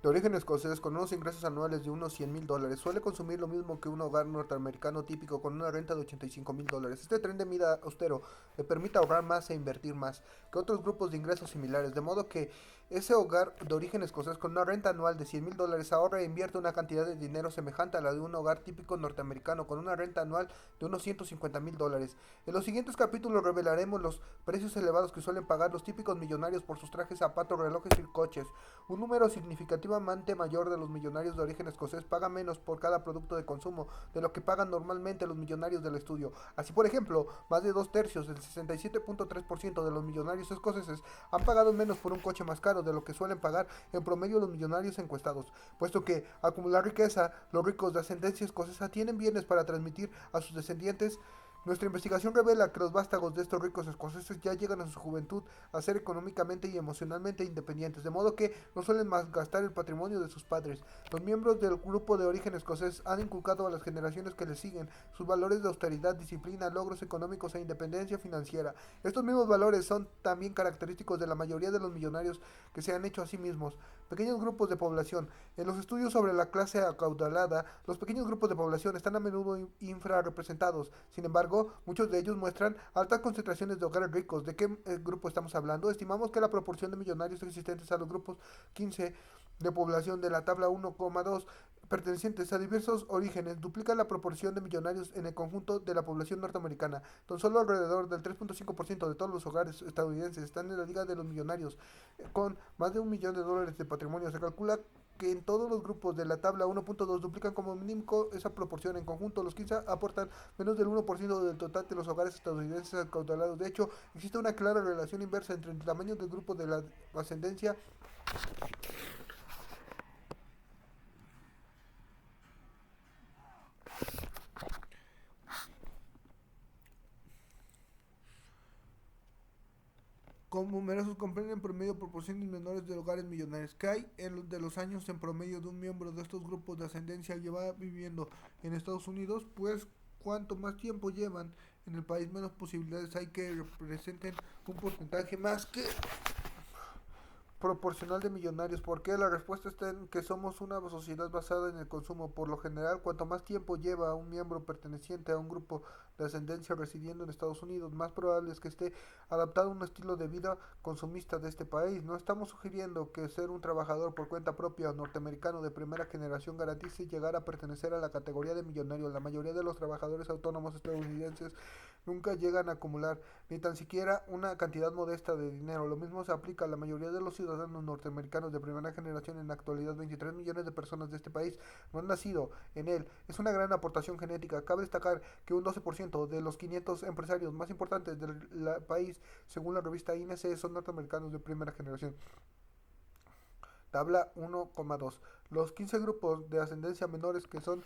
de origen escocés con unos ingresos anuales de unos $100,000 suele consumir lo mismo que un hogar norteamericano típico con una renta de $85,000. Este tren de vida austero le permite ahorrar más e invertir más que otros grupos de ingresos similares, de modo que ese hogar de origen escocés con una renta anual de $100,000 ahorra e invierte una cantidad de dinero semejante a la de un hogar típico norteamericano con una renta anual de unos $150,000. En los siguientes capítulos revelaremos los precios elevados que suelen pagar los típicos millonarios por sus trajes, zapatos, relojes y coches. Un número significativamente mayor de los millonarios de origen escocés paga menos por cada producto de consumo de lo que pagan normalmente los millonarios del estudio. Así, por ejemplo, más de dos tercios, el 67.3% de los millonarios escoceses han pagado menos por un coche más caro de lo que suelen pagar en promedio los millonarios encuestados, puesto que acumular riqueza, los ricos de ascendencia escocesa tienen bienes para transmitir a sus descendientes. Nuestra investigación revela que los vástagos de estos ricos escoceses ya llegan a su juventud a ser económicamente y emocionalmente independientes, de modo que no suelen malgastar el patrimonio de sus padres. Los miembros del grupo de origen escocés han inculcado a las generaciones que les siguen sus valores de austeridad, disciplina, logros económicos e independencia financiera. Estos mismos valores son también característicos de la mayoría de los millonarios que se han hecho a sí mismos. Pequeños grupos de población. En los estudios sobre la clase acaudalada, los pequeños grupos de población están a menudo infrarrepresentados. Sin embargo, muchos de ellos muestran altas concentraciones de hogares ricos. ¿De qué grupo estamos hablando? Estimamos que la proporción de millonarios existentes a los grupos 15 de población de la tabla 1,2 pertenecientes a diversos orígenes duplica la proporción de millonarios en el conjunto de la población norteamericana. Tan solo alrededor del 3.5% de todos los hogares estadounidenses están en la liga de los millonarios, con más de $1 millón de patrimonio. Se calcula que en todos los grupos de la tabla 1.2 duplican como mínimo esa proporción. En conjunto, los 15 aportan menos del 1% del total de los hogares estadounidenses acaudalados. De hecho, existe una clara relación inversa entre el tamaño del grupo de la ascendencia con numerosos comprenden en promedio proporciones menores de hogares millonarios que hay de los años en promedio de un miembro de estos grupos de ascendencia lleva viviendo en Estados Unidos, pues cuanto más tiempo llevan en el país, menos posibilidades hay que representen un porcentaje más que proporcional de millonarios. ¿Por qué? La respuesta está en que somos una sociedad basada en el consumo. Por lo general, cuanto más tiempo lleva un miembro perteneciente a un grupo de ascendencia residiendo en Estados Unidos, más probable es que esté adaptado a un estilo de vida consumista de este país. No estamos sugiriendo que ser un trabajador por cuenta propia norteamericano de primera generación garantice llegar a pertenecer a la categoría de millonario. La mayoría de los trabajadores autónomos estadounidenses nunca llegan a acumular ni tan siquiera una cantidad modesta de dinero. Lo mismo se aplica a la mayoría de los ciudadanos norteamericanos de primera generación. En la actualidad, 23 millones de personas de este país no han nacido en él. Es una gran aportación genética. Cabe destacar que un 12% de los 500 empresarios más importantes del país, según la revista INC, son norteamericanos de primera generación. Tabla 1,2. Los 15 grupos de ascendencia menores que son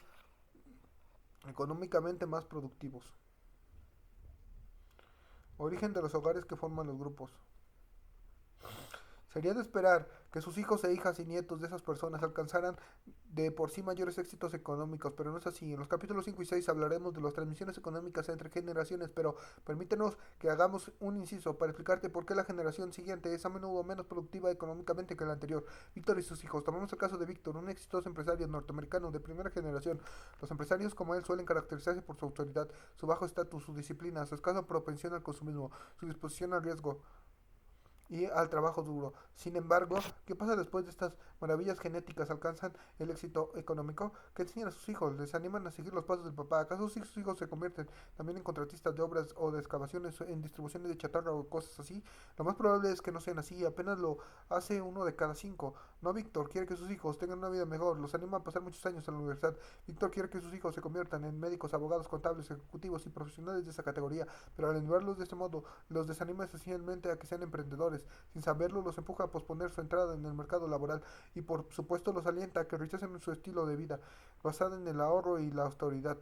económicamente más productivos. Origen de los hogares que forman los grupos. Sería de esperar que sus hijos e hijas y nietos de esas personas alcanzaran de por sí mayores éxitos económicos, pero no es así. En los capítulos 5 y 6 hablaremos de las transmisiones económicas entre generaciones, pero permítenos que hagamos un inciso para explicarte por qué la generación siguiente es a menudo menos productiva económicamente que la anterior. Víctor y sus hijos. Tomemos el caso de Víctor, un exitoso empresario norteamericano de primera generación. Los empresarios como él suelen caracterizarse por su autoridad, su bajo estatus, su disciplina, su escasa propensión al consumismo, su disposición al riesgo y al trabajo duro. Sin embargo, ¿qué pasa después de estas maravillas genéticas alcanzan el éxito económico? ¿Qué enseñan a sus hijos? ¿Les animan a seguir los pasos del papá? ¿Acaso sus hijos se convierten también en contratistas de obras o de excavaciones, en distribuciones de chatarra o cosas así? Lo más probable es que no sean así, apenas lo hace uno de cada cinco. No, Víctor quiere que sus hijos tengan una vida mejor, los anima a pasar muchos años en la universidad. Víctor quiere que sus hijos se conviertan en médicos, abogados, contables, ejecutivos y profesionales de esa categoría, pero al animarlos de este modo, los desanima esencialmente a que sean emprendedores. Sin saberlo, los empuja a posponer su entrada en el mercado laboral y por supuesto los alienta a que rechacen su estilo de vida basado en el ahorro y la austeridad.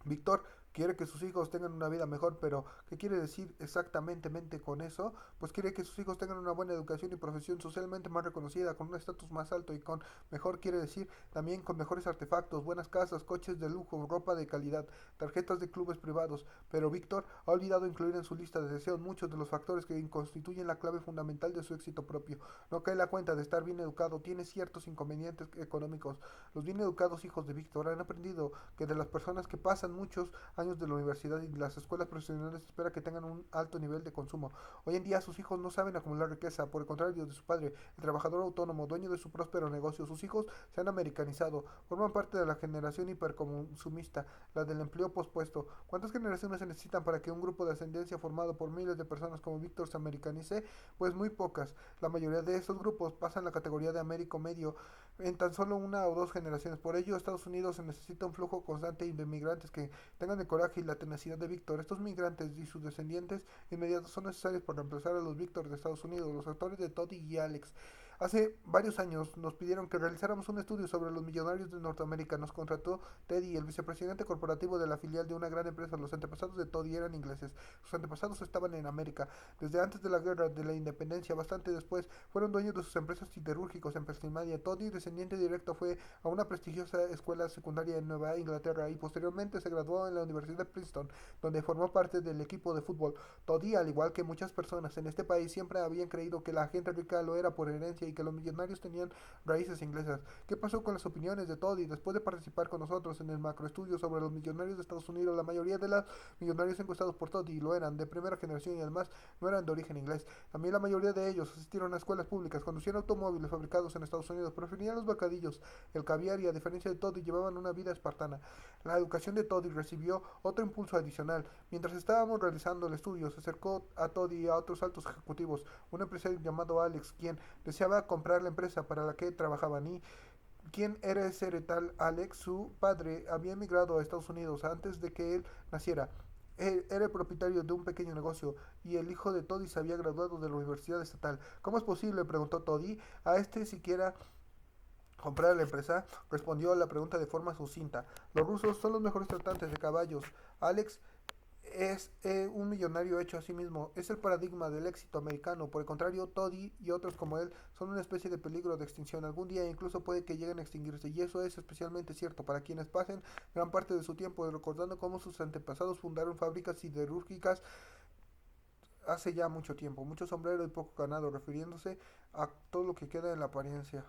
Víctor quiere que sus hijos tengan una vida mejor, pero ¿qué quiere decir exactamente con eso? Pues quiere que sus hijos tengan una buena educación y profesión socialmente más reconocida, con un estatus más alto y con mejor quiere decir también con mejores artefactos, buenas casas, coches de lujo, ropa de calidad, tarjetas de clubes privados. Pero Víctor ha olvidado incluir en su lista de deseos muchos de los factores que constituyen la clave fundamental de su éxito propio. No cae la cuenta de estar bien educado, tiene ciertos inconvenientes económicos. Los bien educados hijos de Víctor han aprendido que de las personas que pasan muchos años de la universidad y las escuelas profesionales espera que tengan un alto nivel de consumo. Hoy en día sus hijos no saben acumular riqueza, por el contrario de su padre, el trabajador autónomo, dueño de su próspero negocio. Sus hijos se han americanizado, forman parte de la generación hiperconsumista, la del empleo pospuesto. ¿Cuántas generaciones se necesitan para que un grupo de ascendencia formado por miles de personas como Víctor se americanice? Pues muy pocas. La mayoría de estos grupos pasan la categoría de Américo Medio en tan solo una o dos generaciones. Por ello, Estados Unidos se necesita un flujo constante de inmigrantes que tengan el coraje y la tenacidad de Víctor. Estos migrantes y sus descendientes inmediatos son necesarios para reemplazar a los Víctor de Estados Unidos, los actores de Toddy y Alex. Hace varios años nos pidieron que realizáramos un estudio sobre los millonarios de Norteamérica. Nos contrató Teddy, el vicepresidente corporativo de la filial de una gran empresa. Los antepasados de Toddy eran ingleses. Sus antepasados estaban en América. Desde antes de la guerra de la independencia, bastante después, fueron dueños de sus empresas siderúrgicos en Pensilvania. Toddy, descendiente directo, fue a una prestigiosa escuela secundaria en Nueva Inglaterra y posteriormente se graduó en la Universidad de Princeton, donde formó parte del equipo de fútbol. Toddy, al igual que muchas personas en este país, siempre habían creído que la gente rica lo era por herencia y que los millonarios tenían raíces inglesas. ¿Qué pasó con las opiniones de Toddy? Después de participar con nosotros en el macroestudio sobre los millonarios de Estados Unidos, la mayoría de los millonarios encuestados por Toddy lo eran de primera generación y además no eran de origen inglés. También la mayoría de ellos asistieron a escuelas públicas, conducían automóviles fabricados en Estados Unidos, preferían los bocadillos, el caviar y a diferencia de Toddy llevaban una vida espartana. La educación de Toddy recibió otro impulso adicional. Mientras estábamos realizando el estudio, se acercó a Toddy y a otros altos ejecutivos, un empresario llamado Alex, quien deseaba comprar la empresa para la que trabajaban. ¿Y quién era ese tal Alex? Su padre había emigrado a Estados Unidos antes de que él naciera. Él era el propietario de un pequeño negocio y el hijo de Toddy se había graduado de la Universidad Estatal. ¿Cómo es posible? Preguntó Toddy. A este siquiera comprar la empresa, respondió a la pregunta de forma sucinta. Los rusos son los mejores tratantes de caballos. Alex es un millonario hecho a sí mismo. Es el paradigma del éxito americano. Por el contrario, Toddy y otros como él son una especie de peligro de extinción. Algún día incluso puede que lleguen a extinguirse. Y eso es especialmente cierto para quienes pasen gran parte de su tiempo recordando cómo sus antepasados fundaron fábricas siderúrgicas hace ya mucho tiempo. Mucho sombrero y poco ganado, refiriéndose a todo lo que queda en la apariencia.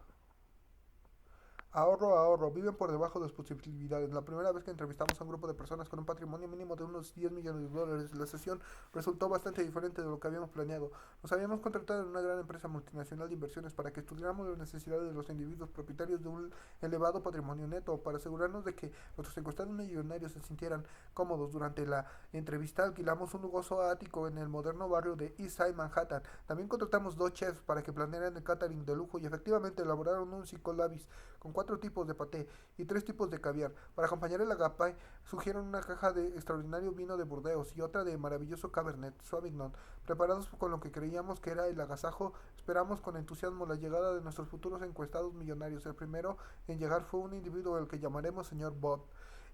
Ahorro, ahorro, viven por debajo de sus posibilidades. La primera vez que entrevistamos a un grupo de personas con un patrimonio mínimo de unos 10 millones de dólares, la sesión resultó bastante diferente de lo que habíamos planeado. Nos habíamos contratado en una gran empresa multinacional de inversiones para que estudiáramos las necesidades de los individuos propietarios de un elevado patrimonio neto, para asegurarnos de que nuestros encuestados millonarios se sintieran cómodos. Durante la entrevista alquilamos un lujoso ático en el moderno barrio de East Side Manhattan. También contratamos dos chefs para que planearan el catering de lujo y efectivamente elaboraron un psicolabis con cuatro tipos de paté y tres tipos de caviar. Para acompañar el agape, sugieron una caja de extraordinario vino de Burdeos y otra de maravilloso Cabernet Sauvignon. Preparados con lo que creíamos que era el agasajo, esperamos con entusiasmo la llegada de nuestros futuros encuestados millonarios. El primero en llegar fue un individuo al que llamaremos señor Bob.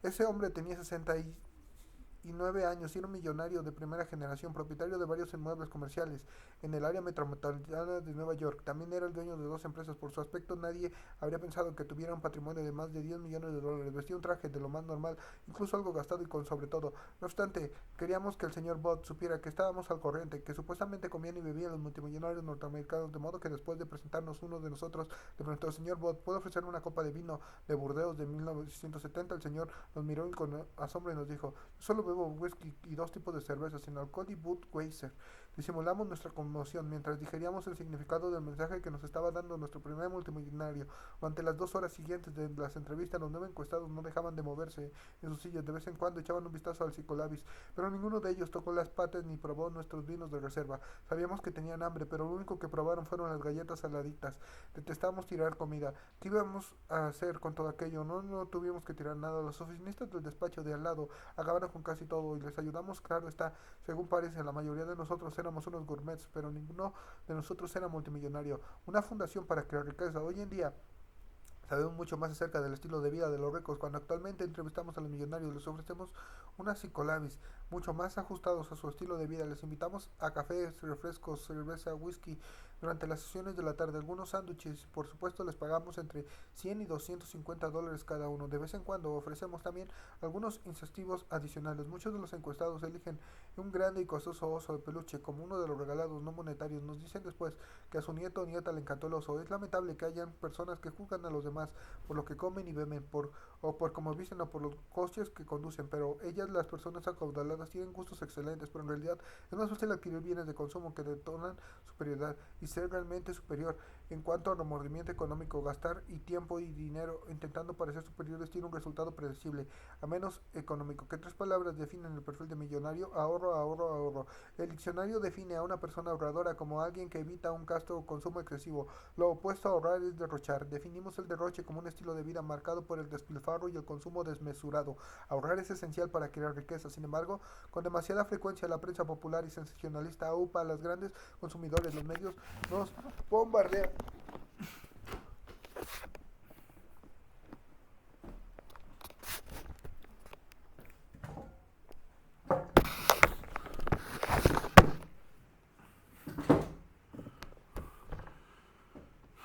Ese hombre tenía 69 años y era un millonario de primera generación, propietario de varios inmuebles comerciales en el área metropolitana de Nueva York. También era el dueño de dos empresas. Por su aspecto nadie habría pensado que tuviera un patrimonio de más de 10 millones de dólares. Vestía un traje de lo más normal, incluso algo gastado y con sobre todo. No obstante, queríamos que el señor Bott supiera que estábamos al corriente, que supuestamente comían y bebían los multimillonarios norteamericanos, de modo que después de presentarnos uno de nosotros, le preguntó: señor Bott, ¿puedo ofrecerme una copa de vino de Burdeos de 1970? El señor nos miró con asombro y nos dijo: solo bebo whisky y dos tipos de cerveza sin alcohol y Budweiser. Disimulamos nuestra conmoción mientras digeríamos el significado del mensaje que nos estaba dando nuestro primer multimillonario. Durante las 2 horas siguientes de las entrevistas, los 9 encuestados no dejaban de moverse en sus sillas. De vez en cuando echaban un vistazo al psicolabis, pero ninguno de ellos tocó las patas ni probó nuestros vinos de reserva. Sabíamos que tenían hambre, pero lo único que probaron fueron las galletas saladitas. Detestábamos tirar comida. ¿Qué íbamos a hacer con todo aquello? No tuvimos que tirar nada. Los oficinistas del despacho de al lado acabaron con casi todo y les ayudamos, claro está. Según parece, la mayoría de nosotros éramos unos gourmets, pero ninguno de nosotros era multimillonario. Una fundación para crear riqueza. Hoy en día Sabemos mucho más acerca del estilo de vida de los ricos cuando actualmente entrevistamos a los millonarios, les ofrecemos una psicolabis mucho más ajustados a su estilo de vida. Les invitamos a cafés, refrescos, cerveza, whisky durante las sesiones de la tarde, algunos sándwiches. Por supuesto, les pagamos entre 100 y $250 cada uno. De vez en cuando ofrecemos también algunos incentivos adicionales. Muchos de los encuestados eligen un grande y costoso oso de peluche como uno de los regalados no monetarios. Nos dicen después que a su nieto o nieta le encantó el oso. Es lamentable que hayan personas que juzgan a los demás por lo que comen y beben, o por cómo visten o por los coches que conducen, pero ellas, las personas acaudaladas, tienen gustos excelentes, pero en realidad es más fácil adquirir bienes de consumo que detonan superioridad y ser realmente superior en cuanto a remordimiento económico. Gastar y tiempo y dinero intentando parecer superiores tiene un resultado predecible, a menos económico. Que tres palabras definen el perfil de millonario: ahorro, ahorro, ahorro. El diccionario define a una persona ahorradora como alguien que evita un gasto o consumo excesivo. Lo opuesto a ahorrar es derrochar. Definimos el derroche como un estilo de vida marcado por el despilfarro y el consumo desmesurado. Ahorrar es esencial para crear riqueza. Sin embargo, con demasiada frecuencia la prensa popular y sensacionalista aupa a los grandes consumidores. Los medios nos bombardean.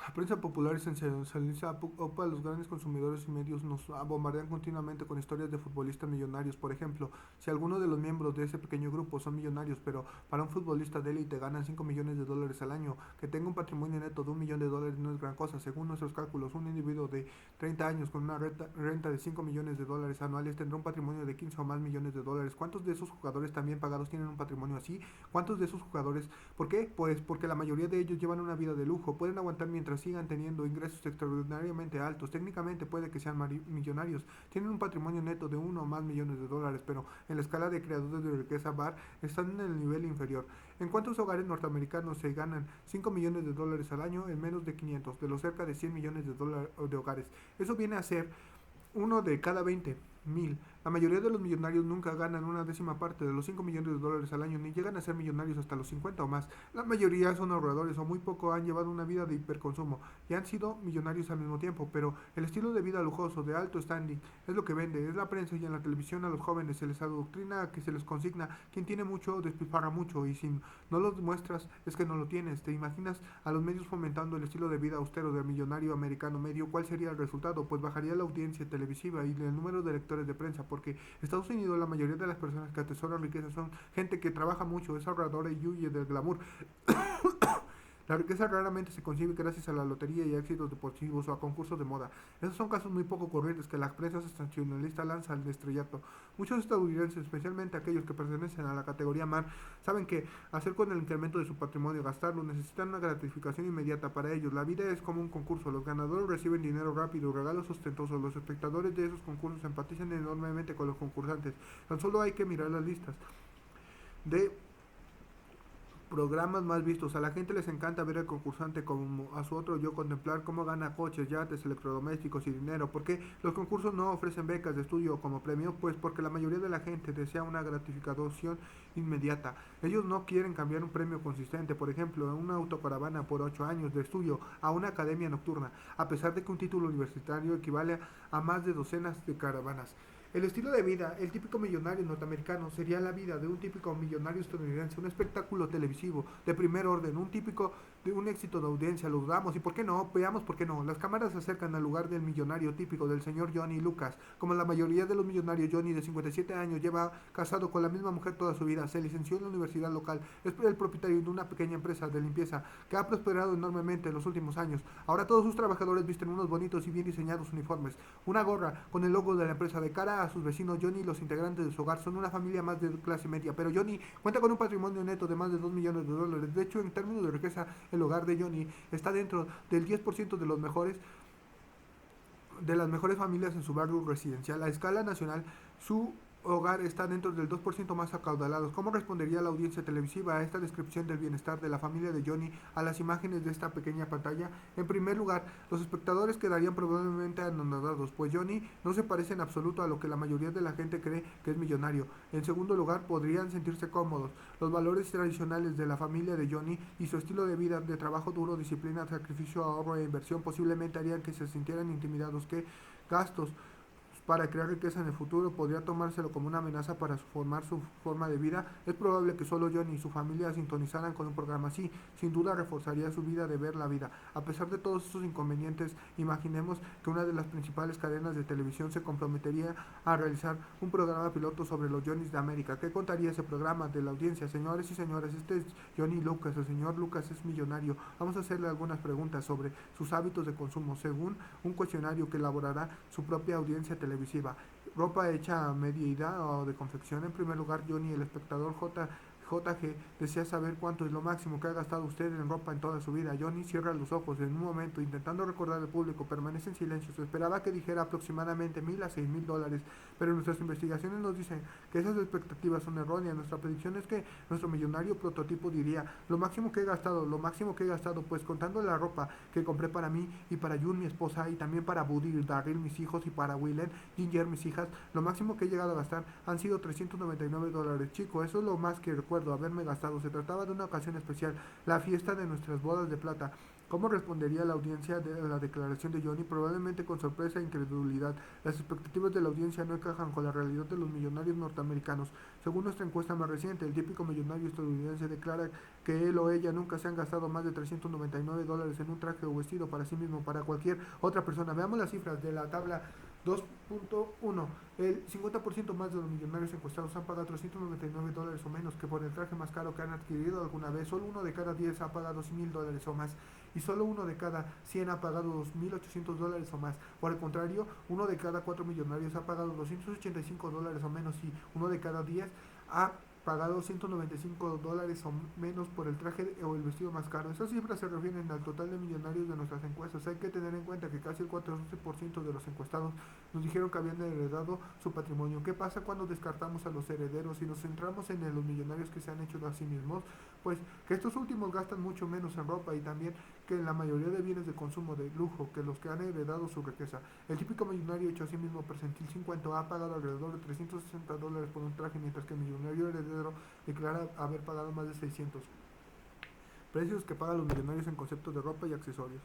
La prensa popular y sensacionalista opa a los grandes consumidores y medios nos bombardean continuamente con historias de futbolistas millonarios. Por ejemplo, si algunos de los miembros de ese pequeño grupo son millonarios, pero para un futbolista de élite ganan 5 millones de dólares al año, que tenga un patrimonio neto de 1 millón de dólares no es gran cosa. Según nuestros cálculos, un individuo de 30 años con una renta de 5 millones de dólares anuales tendrá un patrimonio de 15 o más millones de dólares. ¿Cuántos de esos jugadores también pagados tienen un patrimonio así? ¿Cuántos de esos jugadores? ¿Por qué? Pues porque la mayoría de ellos llevan una vida de lujo, pueden aguantar mientras sigan teniendo ingresos extraordinariamente altos. Técnicamente puede que sean millonarios, tienen un patrimonio neto de 1 o más millones de dólares, pero en la escala de creadores de riqueza bar están en el nivel inferior. ¿En cuántos hogares norteamericanos se ganan 5 millones de dólares al año? En menos de 500 de los cerca de 100 millones de hogares. Eso viene a ser uno de cada 20.000. La mayoría de los millonarios nunca ganan una décima parte de los 5 millones de dólares al año, ni llegan a ser millonarios hasta los 50 o más. La mayoría son ahorradores o muy poco han llevado una vida de hiperconsumo y han sido millonarios al mismo tiempo, pero el estilo de vida lujoso, de alto standing, es lo que vende, es la prensa y en la televisión a los jóvenes se les adoctrina a que se les consigna: quien tiene mucho despilfarra mucho, y si no lo demuestras es que no lo tienes. ¿Te imaginas a los medios fomentando el estilo de vida austero del millonario americano medio? ¿Cuál sería el resultado? Pues bajaría la audiencia televisiva y el número de lectores de prensa, porque Estados Unidos, la mayoría de las personas que atesoran riqueza son gente que trabaja mucho, es ahorradora y huye del glamour. La riqueza raramente se consigue gracias a la lotería y a éxitos deportivos o a concursos de moda. Esos son casos muy poco corrientes que la prensa sensacionalista lanza al estrellato. Muchos estadounidenses, especialmente aquellos que pertenecen a la categoría MAN, saben que hacer con el incremento de su patrimonio, gastarlo, necesitan una gratificación inmediata. Para ellos, la vida es como un concurso. Los ganadores reciben dinero rápido, regalos ostentosos. Los espectadores de esos concursos empatizan enormemente con los concursantes. Tan solo hay que mirar las listas de programas más vistos. A la gente les encanta ver al concursante como a su otro yo, contemplar cómo gana coches, yates, electrodomésticos y dinero. ¿Por qué los concursos no ofrecen becas de estudio como premio? Pues porque la mayoría de la gente desea una gratificación inmediata. Ellos no quieren cambiar un premio consistente, por ejemplo, una autocaravana por 8 años de estudio a una academia nocturna, a pesar de que un título universitario equivale a más de docenas de caravanas. El estilo de vida, el típico millonario norteamericano, sería la vida de un típico millonario estadounidense, un espectáculo televisivo de primer orden, un típico de un éxito de audiencia. Lo dudamos, y por qué no, veamos por qué no. Las cámaras se acercan al lugar del millonario típico, del señor Johnny Lucas. Como la mayoría de los millonarios, Johnny, de 57 años, lleva casado con la misma mujer toda su vida, se licenció en la universidad local, es el propietario de una pequeña empresa de limpieza que ha prosperado enormemente en los últimos años. Ahora todos sus trabajadores visten unos bonitos y bien diseñados uniformes, una gorra con el logo de la empresa. De cara a sus vecinos, Johnny y los integrantes de su hogar son una familia más de clase media, pero Johnny cuenta con un patrimonio neto de más de 2 millones de dólares. De hecho, en términos de riqueza, el hogar de Johnny está dentro del 10% de los mejores de las mejores familias en su barrio residencial. A escala nacional, su hogar está dentro del 2% más acaudalados. ¿Cómo respondería la audiencia televisiva a esta descripción del bienestar de la familia de Johnny a las imágenes de esta pequeña pantalla? En primer lugar, los espectadores quedarían probablemente anonadados, pues Johnny no se parece en absoluto a lo que la mayoría de la gente cree que es millonario. En segundo lugar, podrían sentirse cómodos. Los valores tradicionales de la familia de Johnny y su estilo de vida de trabajo duro, disciplina, sacrificio, ahorro e inversión posiblemente harían que se sintieran intimidados. ¿Qué gastos para crear riqueza en el futuro podría tomárselo como una amenaza para formar su forma de vida? Es probable que solo Johnny y su familia sintonizaran con un programa así. Sin duda reforzaría su vida de ver la vida. A pesar de todos estos inconvenientes, imaginemos que una de las principales cadenas de televisión se comprometería a realizar un programa piloto sobre los Johnnys de América. ¿Qué contaría ese programa de la audiencia? Señores y señores, este es Johnny Lucas. El señor Lucas es millonario. Vamos a hacerle algunas preguntas sobre sus hábitos de consumo, según un cuestionario que elaborará su propia audiencia televisiva. Ropa hecha a medida o de confección. En primer lugar, Johnny, el espectador JG desea saber cuánto es lo máximo que ha gastado usted en ropa en toda su vida. Johnny cierra los ojos en un momento, intentando recordar al público, permanece en silencio. Se esperaba que dijera aproximadamente $1,000 a $6,000, pero nuestras investigaciones nos dicen que esas expectativas son erróneas. Nuestra predicción es que nuestro millonario prototipo diría, lo máximo que he gastado, pues contando la ropa que compré para mí y para June, mi esposa, y también para Buddy y Darryl, mis hijos, y para Willen, Ginger, mis hijas, lo máximo que he llegado a gastar han sido $399. Chico, eso es lo más que recuerdo haberme gastado. Se trataba de una ocasión especial, la fiesta de nuestras bodas de plata. ¿Cómo respondería la audiencia de la declaración de Johnny? Probablemente con sorpresa e incredulidad. Las expectativas de la audiencia no encajan con la realidad de los millonarios norteamericanos. Según nuestra encuesta más reciente, el típico millonario estadounidense declara que él o ella nunca se han gastado más de $399 en un traje o vestido para sí mismo o para cualquier otra persona. Veamos las cifras de la tabla 2.1. El 50% más de los millonarios encuestados han pagado $399 o menos que por el traje más caro que han adquirido alguna vez. Solo uno de cada 10 ha pagado $1,000 o más, y solo uno de cada 100 ha pagado $2,800 o más. Por el contrario, uno de cada 4 millonarios ha pagado $285 o menos, y uno de cada 10 ha pagado $195 o menos por el traje o el vestido más caro. Esas cifras se refieren al total de millonarios de nuestras encuestas. Hay que tener en cuenta que casi el 14% de los encuestados nos dijeron que habían heredado su patrimonio. ¿Qué pasa cuando descartamos a los herederos y nos centramos en los millonarios que se han hecho a sí mismos? Pues que estos últimos gastan mucho menos en ropa, y también que en la mayoría de bienes de consumo de lujo que los que han heredado su riqueza. El típico millonario hecho a sí mismo percentil 50 ha pagado alrededor de $360 por un traje, mientras que el millonario heredero declara haber pagado más de 600. Precios que pagan los millonarios en conceptos de ropa y accesorios.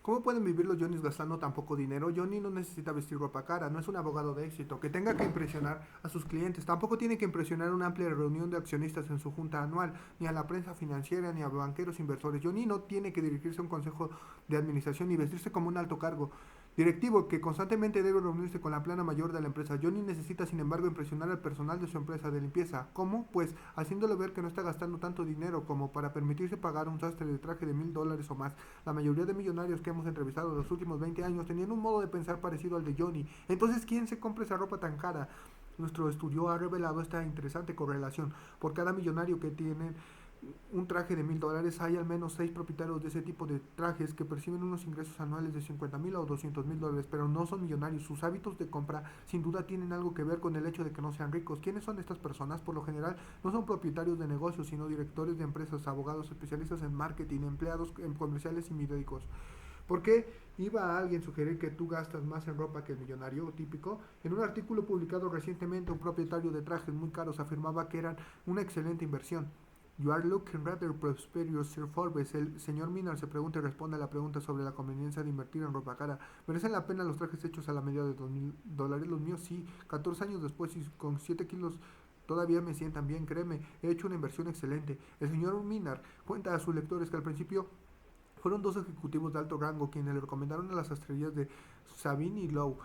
¿Cómo pueden vivir los Johnnys gastando tan poco dinero? Johnny no necesita vestir ropa cara, no es un abogado de éxito que tenga que impresionar a sus clientes. Tampoco tiene que impresionar a una amplia reunión de accionistas en su junta anual, ni a la prensa financiera, ni a banqueros inversores. Johnny no tiene que dirigirse a un consejo de administración ni vestirse como un alto cargo directivo que constantemente debe reunirse con la plana mayor de la empresa. Johnny necesita, sin embargo, impresionar al personal de su empresa de limpieza. ¿Cómo? Pues haciéndole ver que no está gastando tanto dinero como para permitirse pagar un sastre de traje de $1,000 o más. La mayoría de millonarios que hemos entrevistado en los últimos 20 años tenían un modo de pensar parecido al de Johnny. Entonces, ¿quién se compra esa ropa tan cara? Nuestro estudio ha revelado esta interesante correlación. Por cada millonario que tiene un traje de $1,000, hay al menos 6 propietarios de ese tipo de trajes que perciben unos ingresos anuales de 50,000 o $200,000, pero no son millonarios. Sus hábitos de compra sin duda tienen algo que ver con el hecho de que no sean ricos. ¿Quiénes son estas personas? Por lo general no son propietarios de negocios, sino directores de empresas, abogados, especialistas en marketing, empleados en comerciales y médicos. ¿Por qué iba a alguien sugerir que tú gastas más en ropa que el millonario típico? En un artículo publicado recientemente, un propietario de trajes muy caros afirmaba que eran una excelente inversión. You are looking rather prosperous, Sir Forbes. El señor Minard se pregunta y responde a la pregunta sobre la conveniencia de invertir en ropa cara. ¿Merecen la pena los trajes hechos a la medida de $2,000? Los míos sí. 14 años después y con 7 kilos todavía me sientan bien, créeme. He hecho una inversión excelente. El señor Minard cuenta a sus lectores que al principio fueron dos ejecutivos de alto rango quienes le recomendaron a las sastrerías de Savini y Lowe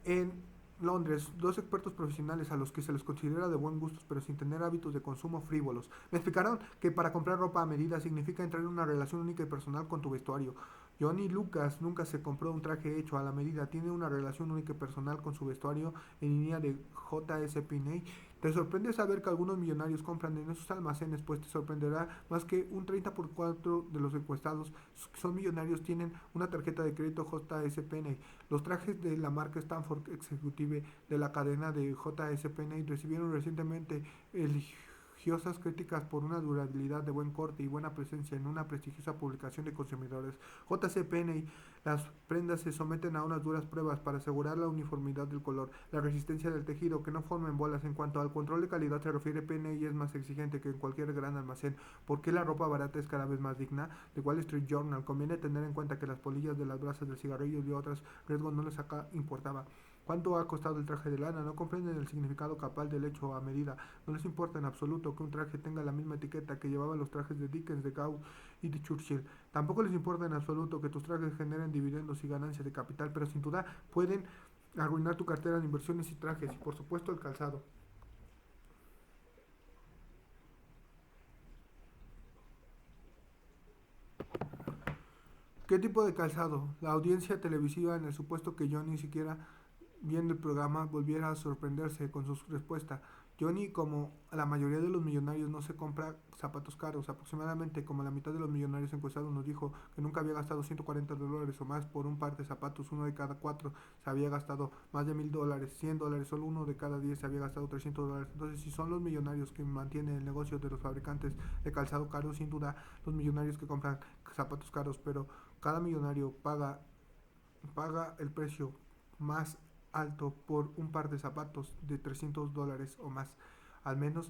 en Londres, dos expertos profesionales a los que se les considera de buen gusto pero sin tener hábitos de consumo frívolos. Me explicaron que para comprar ropa a medida significa entrar en una relación única y personal con tu vestuario. Johnny Lucas nunca se compró un traje hecho a la medida, tiene una relación única y personal con su vestuario en línea de J.S. Penney. Te sorprende saber que algunos millonarios compran en esos almacenes, pues te sorprenderá más que un 30% de los encuestados son millonarios tienen una tarjeta de crédito J.S. Penney. Los trajes de la marca Stanford Executive de la cadena de J.S. Penney recibieron recientemente religiosas críticas por una durabilidad de buen corte y buena presencia en una prestigiosa publicación de consumidores. J.C. Penney, las prendas se someten a unas duras pruebas para asegurar la uniformidad del color, la resistencia del tejido, que no formen bolas. En cuanto al control de calidad se refiere, Penney es más exigente que en cualquier gran almacén. ¿Por qué la ropa barata es cada vez más digna? The Wall Street Journal. Conviene tener en cuenta que las polillas de las brasas del cigarrillo y otros riesgos no les importaba. ¿Cuánto ha costado el traje de lana? No comprenden el significado capaz del hecho a medida. No les importa en absoluto que un traje tenga la misma etiqueta que llevaban los trajes de Dickens, de Gauss y de Churchill. Tampoco les importa en absoluto que tus trajes generen dividendos y ganancias de capital, pero sin duda pueden arruinar tu cartera de inversiones y trajes, y por supuesto el calzado. ¿Qué tipo de calzado? La audiencia televisiva, en el supuesto que yo ni siquiera viendo el programa, volviera a sorprenderse con su respuesta. Johnny, como la mayoría de los millonarios, no se compra zapatos caros. Aproximadamente como la mitad de los millonarios encuestados nos dijo que nunca había gastado $140 o más por un par de zapatos. Uno de cada cuatro se había gastado más de $1,000, $100. Solo uno de cada 10 se había gastado $300. Entonces, si son los millonarios que mantienen el negocio de los fabricantes de calzado caro, sin duda los millonarios que compran zapatos caros, pero cada millonario paga el precio más alto por un par de zapatos de $300 o más. Al menos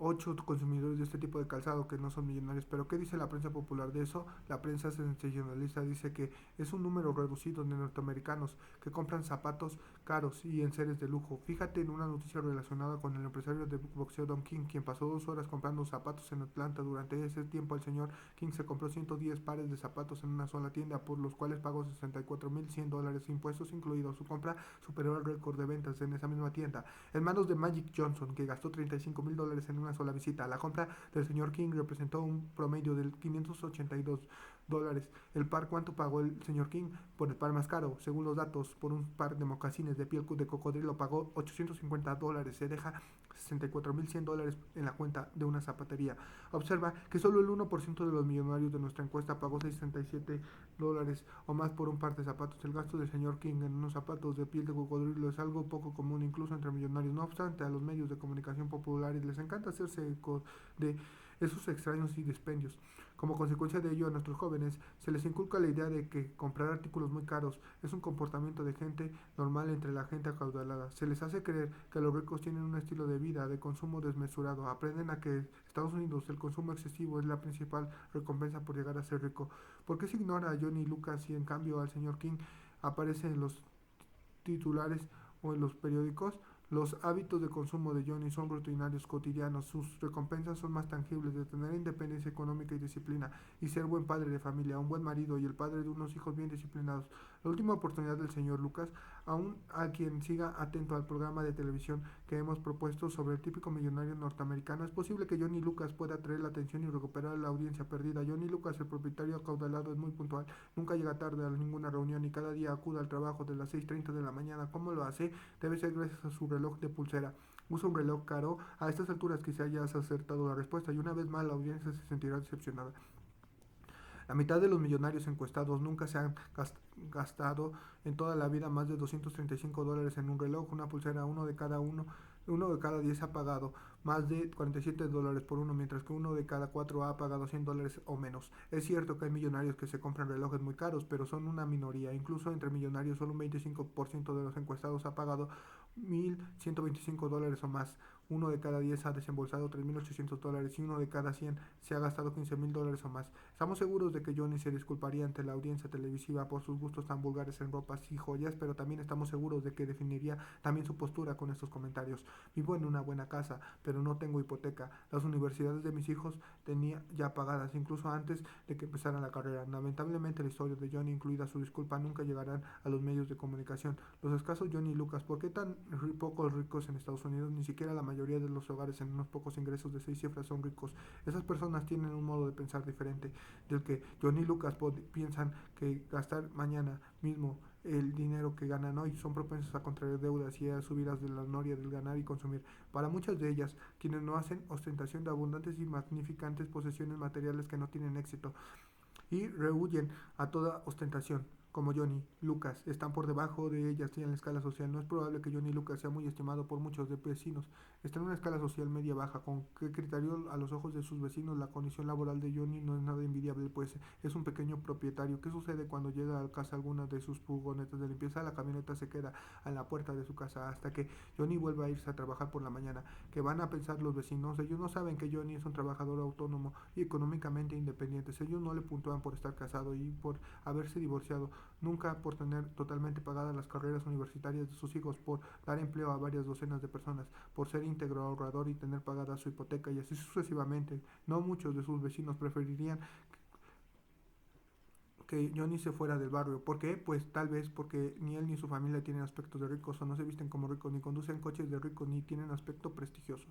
8 consumidores de este tipo de calzado que no son millonarios. Pero ¿qué dice la prensa popular de eso? La prensa sensacionalista dice que es un número reducido de norteamericanos que compran zapatos caros y en series de lujo. Fíjate en una noticia relacionada con el empresario de boxeo Don King, quien pasó 2 horas comprando zapatos en Atlanta. Durante ese tiempo el señor King se compró 110 pares de zapatos en una sola tienda, por los cuales pagó $64,100, impuestos incluidos. Su compra superó el récord de ventas en esa misma tienda, en manos de Magic Johnson, que gastó $35,000 en una sola visita. La compra del señor King representó un promedio de $582. El par, ¿cuánto pagó el señor King por el par más caro? Según los datos, por un par de mocasines de piel de cocodrilo pagó $850. Se deja $64,100 en la cuenta de una zapatería. Observa que solo el 1% de los millonarios de nuestra encuesta pagó $67 o más por un par de zapatos. El gasto del señor King en unos zapatos de piel de cocodrilo es algo poco común incluso entre millonarios. No obstante, a los medios de comunicación populares les encanta hacerse eco de esos extraños y dispendios. Como consecuencia de ello, a nuestros jóvenes se les inculca la idea de que comprar artículos muy caros es un comportamiento de gente normal entre la gente acaudalada. Se les hace creer que los ricos tienen un estilo de vida de consumo desmesurado. Aprenden a que en Estados Unidos el consumo excesivo es la principal recompensa por llegar a ser rico. ¿Por qué se ignora a Johnny Lucas y en cambio al señor King aparece en los titulares o en los periódicos? Los hábitos de consumo de Johnny son rutinarios, cotidianos. Sus recompensas son más tangibles de tener independencia económica y disciplina y ser buen padre de familia, un buen marido y el padre de unos hijos bien disciplinados. La última oportunidad del señor Lucas, aún a quien siga atento al programa de televisión que hemos propuesto sobre el típico millonario norteamericano, es posible que Johnny Lucas pueda atraer la atención y recuperar la audiencia perdida. Johnny Lucas, el propietario acaudalado, es muy puntual, nunca llega tarde a ninguna reunión y cada día acude al trabajo de las 6:30 de la mañana. ¿Cómo lo hace? Debe ser gracias a su reloj de pulsera. Usa un reloj caro. A estas alturas quizá hayas acertado la respuesta y una vez más la audiencia se sentirá decepcionada. La mitad de los millonarios encuestados nunca se han gastado en toda la vida más de $235 en un reloj, una pulsera. Uno de cada 10 ha pagado más de $47 por uno, mientras que uno de cada 4 ha pagado $100 o menos. Es cierto que hay millonarios que se compran relojes muy caros, pero son una minoría. Incluso entre millonarios, solo un 25% de los encuestados ha pagado $1.125 o más. Uno de cada 10 ha desembolsado $3.800 y uno de cada 100 se ha gastado $15.000 o más. Estamos seguros de que Johnny se disculparía ante la audiencia televisiva por sus gustos tan vulgares en ropas y joyas, pero también estamos seguros de que definiría también su postura con estos comentarios. Vivo en una buena casa, pero no tengo hipoteca. Las universidades de mis hijos tenía ya pagadas, incluso antes de que empezara la carrera. Lamentablemente la historia de Johnny, incluida su disculpa, nunca llegarán a los medios de comunicación. Los escasos Johnny y Lucas, ¿por qué tan pocos ricos en Estados Unidos? Ni siquiera la mayoría de los hogares en unos pocos ingresos de 6 cifras son ricos. Esas personas tienen un modo de pensar diferente del que Johnny y Lucas piensan que gastar mañana mismo el dinero que ganan hoy. Son propensos a contraer deudas y a subidas de la noria del ganar y consumir. Para muchas de ellas, quienes no hacen ostentación de abundantes y magnificantes posesiones materiales que no tienen éxito y rehuyen a toda ostentación, como Johnny Lucas, están por debajo de ellas en la escala social. No es probable que Johnny Lucas sea muy estimado por muchos de vecinos. Está en una escala social media-baja. ¿Con qué criterio a los ojos de sus vecinos la condición laboral de Johnny no es nada envidiable? Pues es un pequeño propietario. ¿Qué sucede cuando llega a casa alguna de sus furgonetas de limpieza? La camioneta se queda en la puerta de su casa hasta que Johnny vuelva a irse a trabajar por la mañana. ¿Qué van a pensar los vecinos? Ellos no saben que Johnny es un trabajador autónomo y económicamente independiente. Ellos no le puntúan por estar casado y por haberse divorciado, nunca por tener totalmente pagadas las carreras universitarias de sus hijos, por dar empleo a varias docenas de personas, por ser íntegro ahorrador y tener pagada su hipoteca y así sucesivamente. No muchos de sus vecinos preferirían que Johnny se fuera del barrio. ¿Por qué? Pues tal vez porque ni él ni su familia tienen aspectos de ricos o no se visten como ricos, ni conducen coches de ricos, ni tienen aspecto prestigioso.